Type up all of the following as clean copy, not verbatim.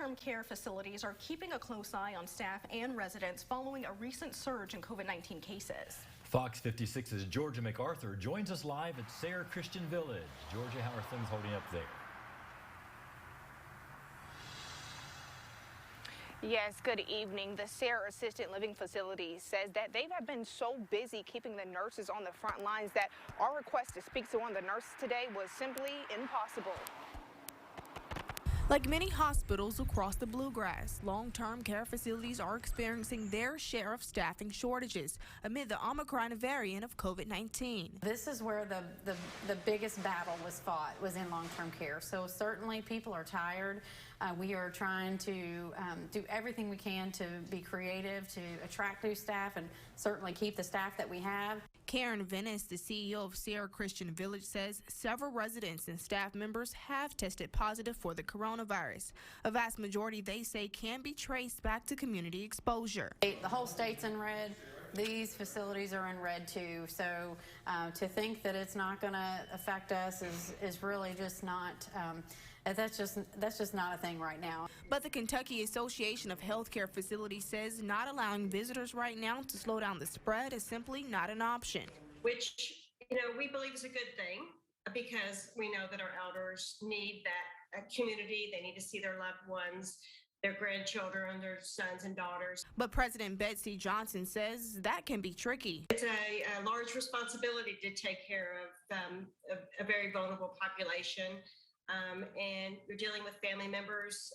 long-term care facilities are keeping a close eye on staff and residents following a recent surge in COVID-19 cases. Fox 56's Georgia MacArthur joins us live at Sayre Christian Village. Georgia, how are things holding up there? Yes, good evening. The Sayre Assisted Living Facility says that they have been so busy keeping the nurses on the front lines that our request to speak to one of the nurses today was simply impossible. Like many hospitals across the Bluegrass, long-term care facilities are experiencing their share of staffing shortages amid the Omicron variant of COVID-19. This is where the biggest battle was fought, was in long-term care. So certainly people are tired. We are trying to do everything we can to be creative, to attract new staff, and certainly keep the staff that we have. Karen Venice, the CEO of Sayre Christian Village, says several residents and staff members have tested positive for the coronavirus. A vast majority, they say, can be traced back to community exposure. The whole state's in red. These facilities are in red too. So to think that it's not going to affect us is really just not. That's just not a thing right now. But the Kentucky Association of Healthcare Facilities says not allowing visitors right now to slow down the spread is simply not an option. Which, we believe is a good thing because we know that our elders need that community. They need to see their loved ones, their grandchildren, their sons and daughters. But President Betsy Johnson says that can be tricky. It's a large responsibility to take care of a very vulnerable population. And you're dealing with family members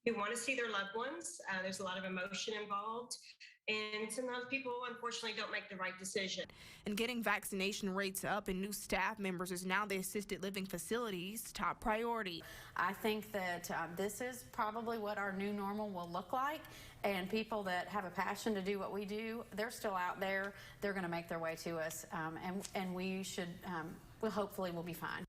who want to see their loved ones. There's a lot of emotion involved. And sometimes people, unfortunately, don't make the right decision. And getting vaccination rates up and new staff members is now the assisted living facilities' top priority. I think that this is probably what our new normal will look like. And people that have a passion to do what we do, they're still out there. They're going to make their way to us. And we should, hopefully we'll be fine.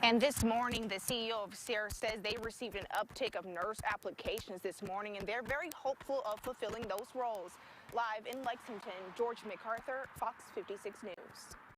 And this morning, the CEO of Sayre says they received an uptick of nurse applications this morning, and they're very hopeful of fulfilling those roles. Live in Lexington, George MacArthur, Fox 56 News.